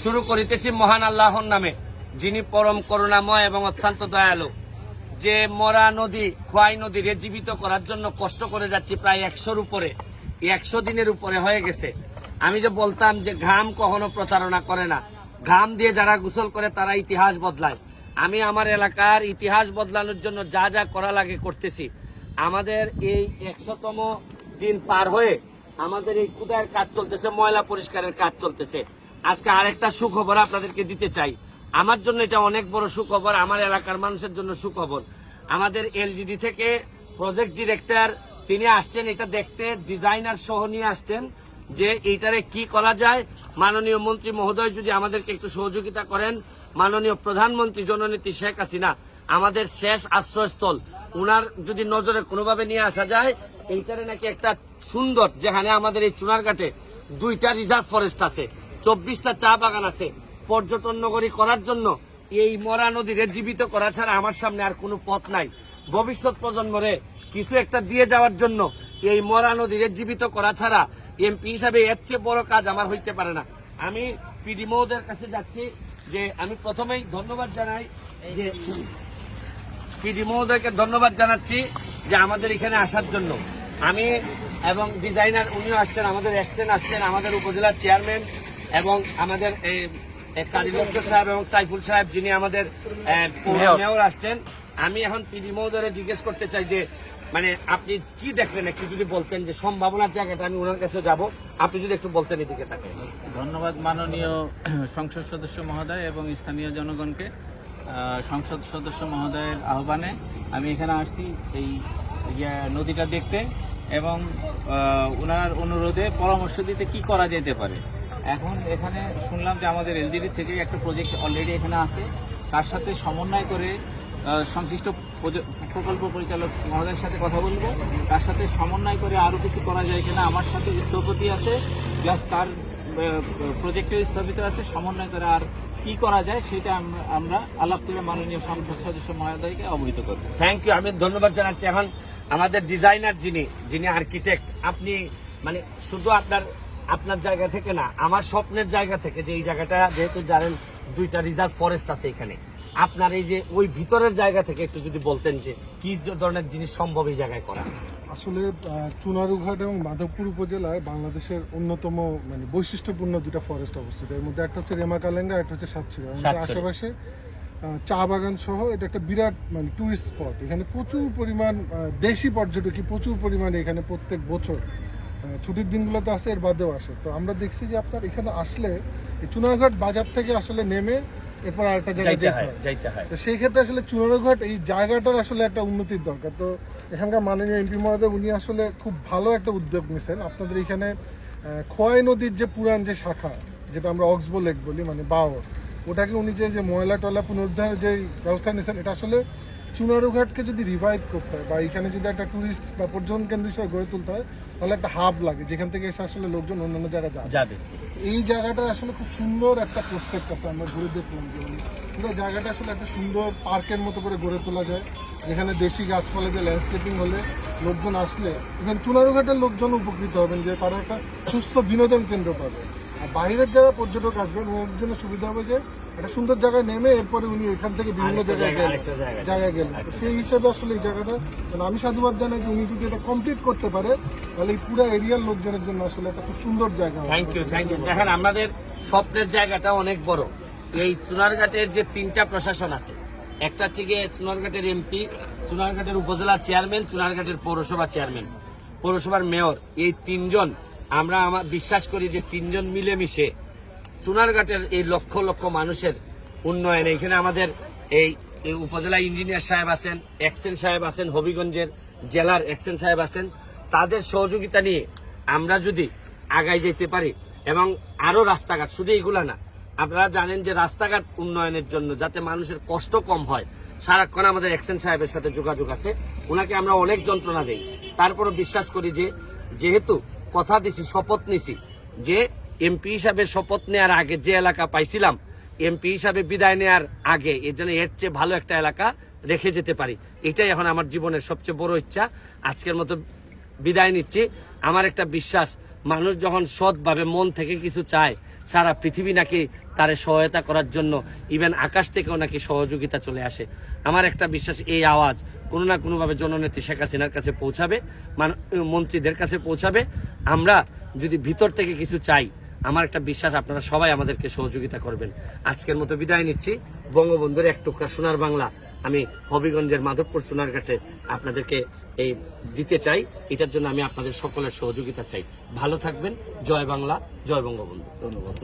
শুরু করিতেছি মহান আল্লাহর নামে, যিনি পরম করুণাময় এবং অত্যন্ত দয়ালু। যে মরা নদী, খোয়াই নদীর জীবিত করার জন্য কষ্ট করে যাচ্ছি প্রায় 100-র উপরে, 100 দিনের উপরে হয়ে গেছে। আমি যে বলতাম যে ঘাম কখনো প্রতারণা করে না, ঘাম দিয়ে যারা গোসল করে তারা ইতিহাস বদলায়। আমি আমার এলাকার ইতিহাস বদলানোর জন্য যা যা করা লাগে করতেছি। আমাদের এই 100তম দিন পার হয়ে আমাদের এই কুদায়ের কাজ চলতেছে, ময়লা পরিষ্কারের কাজ চলতেছে। আজকে আরেকটা সুখবর আপনাদেরকে দিতে চাই। আমার জন্য এটা অনেক বড় সুখবর, আমার এলাকার মানুষের জন্য সুখবর। আমাদের এলজিডি থেকে প্রজেক্ট ডিরেক্টর তিনি আসছেন এটা দেখতে, ডিজাইনার সহ নিয়ে আসছেন যে এইটারে কি করা যায়। মাননীয় মন্ত্রী মহোদয় যদি আমাদেরকে একটু সহযোগিতা করেন, মাননীয় প্রধানমন্ত্রী জননেত্রী শেখ হাসিনা আমাদের শেষ আশ্রয়স্থল, উনার যদি নজরে কোনোভাবে নিয়ে আসা যায়, এইটারে নাকি একটা সুন্দর, যেখানে আমাদের এই চুনারঘাটে 2টা রিজার্ভ ফরেস্ট আছে, 24টা চা বাগান আছে, পর্যটন নগরী করার জন্য এই মরা নদীর জীবিত করা ছাড়া আমার সামনে আর কোনো পথ নাই। ভবিষ্যৎ প্রজন্মরে কিছু একটা দিয়ে যাওয়ার জন্য এই মরা নদীর জীবিত করা ছাড়া এমপি হিসাবে এর চেয়ে বড় কাজ আমার হইতে পারে না। আমি পিডি মহোদয়ের কাছে যাচ্ছি, যে আমি প্রথমেই ধন্যবাদ জানাই, যে পিডি মহোদয়কে ধন্যবাদ জানাচ্ছি যে আমাদের এখানে আসার জন্য। আমি এবং ডিজাইনার উনিও আসছেন, আমাদের এক্সেন আসছেন, আমাদের উপজেলার চেয়ারম্যান এবং আমাদের কাজী লস্কর সাহেব এবং সাইফুল সাহেব যিনি আমাদের মেয়র আসছেন। আমি এখন পিডি মহোদয়ের জিজ্ঞেস করতে চাই যে মানে আপনি কি দেখলেন, একটু যদি বলতেন যে সম্ভাবনার জায়গাটা, আমি ওনার কাছে যাব, আপনি যদি একটু বলতেন এদিকে তাকে। ধন্যবাদ মাননীয় সংসদ সদস্য মহোদয় এবং স্থানীয় জনগণকে। সংসদ সদস্য মহোদয়ের আহ্বানে আমি এখানে আসছি এই নদীটা দেখতে এবং ওনার অনুরোধে পরামর্শ দিতে কি করা যেতে পারে। এখন এখানে শুনলাম যে আমাদের এলজিডি থেকে একটা প্রজেক্ট অলরেডি এখানে আছে, তার সাথে সমন্বয় করে সংশ্লিষ্ট প্রকল্প পরিচালক মহোদয়ের সাথে কথা বলবো, তার সাথে সমন্বয় করে আরও কিছু করা যায় কিনা। আমার সাথে স্থপতি আছে, প্লাস তার প্রজেক্টের স্থপিত আছে, সমন্বয় করে আর কি করা যায় সেটা আমরা আলাপ করে মাননীয় সংসদ সদস্য মহোদয়কে অবহিত করব। থ্যাংক ইউ, আমি ধন্যবাদ জানাচ্ছি। এখন আমাদের ডিজাইনার যিনি আর্কিটেক্ট, আপনি মানে শুধু আপনার জায়গা থেকে না, আমার স্বপ্নের জায়গা থেকে, যে এই জায়গাটা যেহেতু জানেন 2টা রিজার্ভ ফরেস্ট আছে এখানে, আপনার এই যে ওই ভিতরের জায়গা থেকে একটু যদি বলতেন যে কি ধরনের জিনিস সম্ভব এই জায়গায় করা। আসলে চুনারুঘাট এবং মাধবপুর উপজেলায় বাংলাদেশের অন্যতম মানে বৈশিষ্ট্যপূর্ণ 2টা ফরেস্ট অবস্থিত। এর মধ্যে একটা হচ্ছে রেমাকালেঙ্গা, একটা হচ্ছে সাতক্ষীরা। আশেপাশে চা বাগান সহ এটা একটা বিরাট মানে টুরিস্ট স্পট। এখানে প্রচুর পরিমাণ দেশি পর্যটকই প্রচুর পরিমাণে এখানে প্রত্যেক বছর ছুটির দিনগুলোতে আসে, এর বাদেও আসে। তো আমরা দেখছি যে আপনার এখানে আসলে এই চুনারঘাট বাজার থেকে আসলে নেমে এরপর আরেকটা জায়গায় যাইতে হয়। তো সেই ক্ষেত্রে আসলে চুনারঘাট এই জায়গাটার আসলে একটা উন্নতির দরকার। তো এখানকার মাননীয় এমপি মহোদয় উনি আসলে খুব ভালো একটা উদ্যোগ নিয়েছেন। আপনাদের এখানে খোয়াই নদীর যে পুরান যে শাখা, যেটা আমরা অক্সবো লেক বলি মানে বাওর, ওটাকে উনি যে ময়লা টয়লা পুনরুদ্ধারের যে ব্যবস্থা নিয়েছেন, এটা আসলে চুনারুঘাটকে যদি রিভাইভ করতে হয় বা এখানে যদি একটা টুরিস্ট বা পর্যটন কেন্দ্র হিসেবে গড়ে তুলতে হয়, তাহলে একটা হাব লাগে যেখান থেকে এসে আসলে লোকজন অন্যান্য জায়গায় যাবে। এই জায়গাটা আসলে খুব সুন্দর একটা প্রসপেক্ট আছে, আমরা ঘুরে দেখলাম যে পুরো জায়গাটা আসলে একটা সুন্দর পার্কের মতো করে গড়ে তোলা যায়, যেখানে দেশি গাছপালা যে ল্যান্ডস্কেপিং হলে লোকজন আসলে এখানে চুনারুঘাটের লোকজন উপকৃত হবেন, যে তারা একটা সুস্থ বিনোদন কেন্দ্র পাবে। আর বাইরের যারা পর্যটক আসবেন ওর জন্য সুবিধা হবে যে একটা সুন্দর জায়গায় নেমে এরপরে উনি এখান থেকে বিভিন্ন জায়গায় গেলেন। সেই হিসাবে আসলে এই জায়গাটা আমি সাধুবাদ জানাই যে উনি যদি এটা কমপ্লিট করতে পারে, তাহলে এই পুরো এরিয়ার লোকজনের জন্য আসলে একটা খুব সুন্দর জায়গা। Thank you. দেখেন আমাদের স্বপ্নের জায়গাটা অনেক বড়। এই চুনারঘাটের যে 3টা প্রশাসন আছে, একটা হচ্ছে গিয়ে চুনারঘাটের এমপি, চুনারঘাটের উপজেলা চেয়ারম্যান, চুনারঘাটের পৌরসভা চেয়ারম্যান, পৌরসভার মেয়র, এই 3জন আমরা বিশ্বাস করি যে 3জন মিলেমিশে চুনারঘাটের এই লক্ষ লক্ষ মানুষের উন্নয়নে, এখানে আমাদের এই উপজেলা ইঞ্জিনিয়ার সাহেব আছেন, এক্সেন সাহেব আছেন, হবিগঞ্জের জেলার এক্সেন সাহেব আছেন, তাদের সহযোগিতা নিয়ে আমরা যদি আগায় যেতে পারি এবং আরো রাস্তাঘাট, শুধু এগুলা না, আপনারা জানেন যে রাস্তাঘাট উন্নয়নের জন্য যাতে মানুষের কষ্ট কম হয়, সারাক্ষণ আমাদের এক্সেন সাহেবের সাথে যোগাযোগ আছে, ওনাকে আমরা অনেক যন্ত্রণা দেই। তারপরও বিশ্বাস করি যে যেহেতু কথা দিছি, শপথ নিছি যে এমপি হিসাবে শপথ নেওয়ার আগে যে এলাকা পাইছিলাম, এমপি হিসাবে বিদায় নেওয়ার আগে এর জন্য এর চেয়ে ভালো একটা এলাকা রেখে যেতে পারি। এটাই এখন আমার জীবনের সবচেয়ে বড় ইচ্ছা। আজকের মতো বিদায় নিচ্ছি। আমার একটা বিশ্বাস, মানুষ যখন সৎভাবে মন থেকে কিছু চায়, সারা পৃথিবী নাকি তার সহায়তা করার জন্য ইভেন আকাশ থেকেও নাকি সহযোগিতা চলে আসে। আমার একটা বিশ্বাস, এই আওয়াজ কোনো না কোনোভাবে জননেত্রী শেখ হাসিনার কাছে পৌঁছাবে, মন্ত্রীদের কাছে পৌঁছাবে। আমরা যদি ভিতর থেকে কিছু চাই, আমার একটা বিশ্বাস আপনারা সবাই আমাদেরকে সহযোগিতা করবেন। আজকের মতো বিদায় নিচ্ছি। বঙ্গবন্ধুর এক টুকরা সোনার বাংলা আমি হবিগঞ্জের মাধবপুর সোনারঘাটে আপনাদেরকে এই দিতে চাই। এটার জন্য আমি আপনাদের সকলের সহযোগিতা চাই। ভালো থাকবেন। জয় বাংলা, জয় বঙ্গবন্ধু। ধন্যবাদ।